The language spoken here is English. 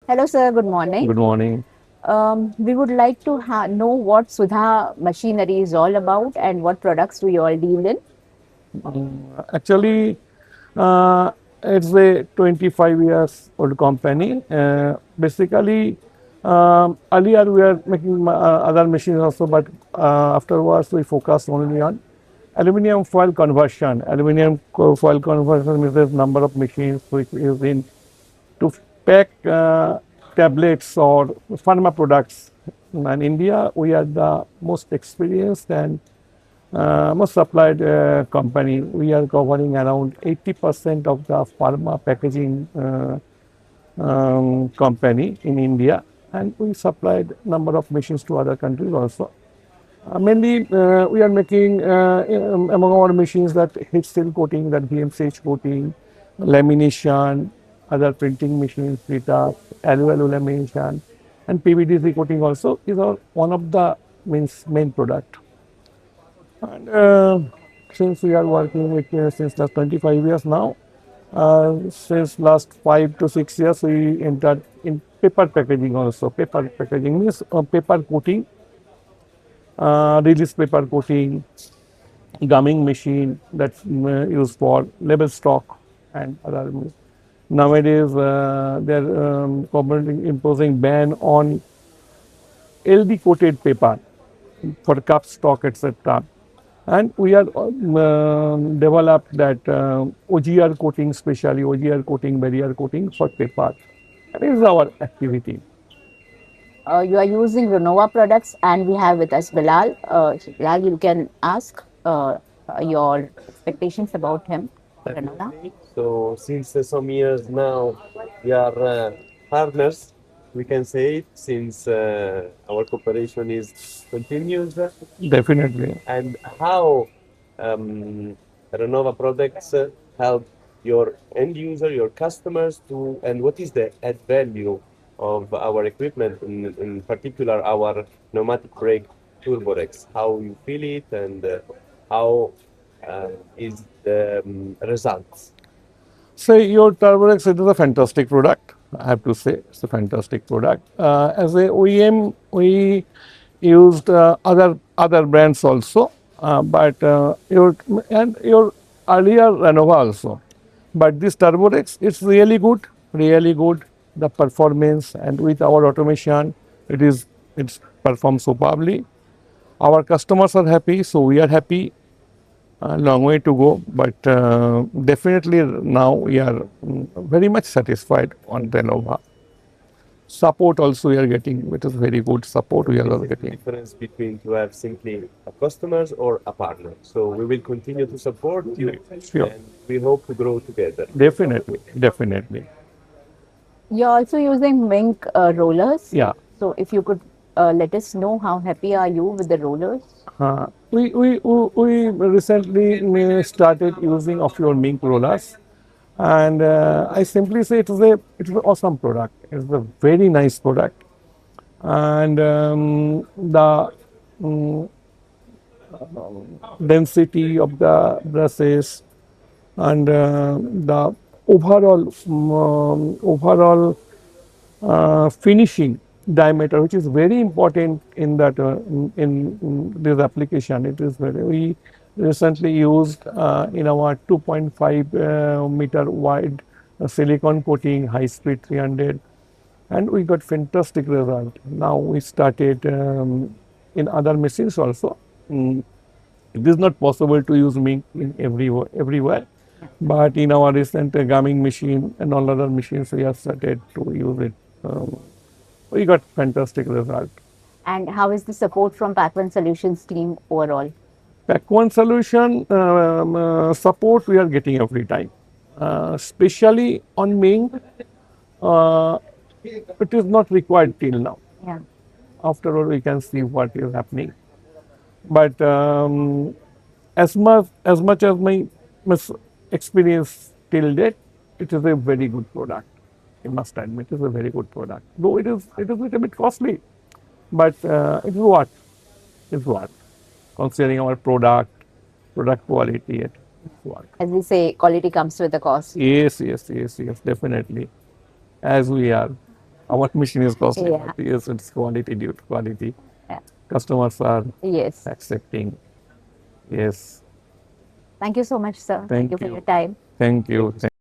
Hello, sir. Good morning. Good morning. We would like to know what Sudha machinery is all about and what products do you all deal in. Actually, uh, it's a 25 years old company. Basically, earlier we were making other machines also, but afterwards we focused only on aluminum foil conversion. Foil conversion means there's number of machines which is in to pack tablets or pharma products. In India, we are the most experienced and most supplied company. We are covering around 80% of the pharma packaging company in India, and we supplied number of machines to other countries also. Mainly, we are making among our machines that heat seal coating, that VMCH coating, lamination, other printing machines, printers, alveolar lamination, and PVDC coating also is our one of the main product. And since we are working with since last 25 years now, since last 5 to 6 years, we entered in paper packaging also. Paper packaging means paper coating, release paper coating, gumming machine that's used for label stock and other. Nowadays, they're imposing ban on LD coated paper for cup stock, etc. And we are developed that OGR coating, specially OGR coating, barrier coating for paper. That is our activity. You are using RENOVA products, and we have with us Bilal. Bilal, you can ask your expectations about him. RENOVA. Definitely. So since some years now, we are partners. We can say it since our cooperation is continuous. Definitely. And how Renova products help your end user, your customers to, and what is the add value of our equipment, in particular our pneumatic brake Turborex, how you feel it and how is the results. So your Turborex, it is a fantastic product. I have to say, it's a fantastic product. As a OEM, we used other brands also, but your earlier Renova also. But this Turborex, it's really good, really good. The performance and with our automation, it's performs superbly. Our customers are happy, so we are happy. A long way to go, but definitely now we are very much satisfied on Renova. Support also we are getting, it is very good support we What are is all the getting. difference between to have simply a customers or a partner? So we will continue to support you Sure, and we hope to grow together. definitely, definitely. You're also using Mink rollers. Yeah. So, if you could let us know how happy are you with the rollers? We recently started using offshore mink rollers, and I simply say it is an awesome product. It's a very nice product, and the um, density of the brushes and the overall finishing diameter, which is very important in that in this application. It is very we recently used in our 2.5 meter wide silicon coating high speed 300, and we got fantastic result. Now we started in other machines also. Mm, it is not possible to use mink in everywhere, but in our recent gumming machine and all other machines, we have started to use it. We got fantastic result. And how is the support from Packone Solutions team overall? Packone Solution support we are getting every time, especially on Ming. Uh, it is not required till now. Yeah. After all, we can see what is happening. But as much as my experience till date, it is a very good product. I must admit, it is a very good product. Though it is a little bit costly, but it's worth. It's worth considering our product quality. It's worth. As we say, quality comes with the cost. Yes, yes, yes, yes, definitely. As we are. our machine is costly, Yeah. but yes, it's quality due to quality. Yeah. Customers are Yes. accepting. Yes. Thank you so much, sir. Thank you Thank for your you. time. Thank Thank you. you.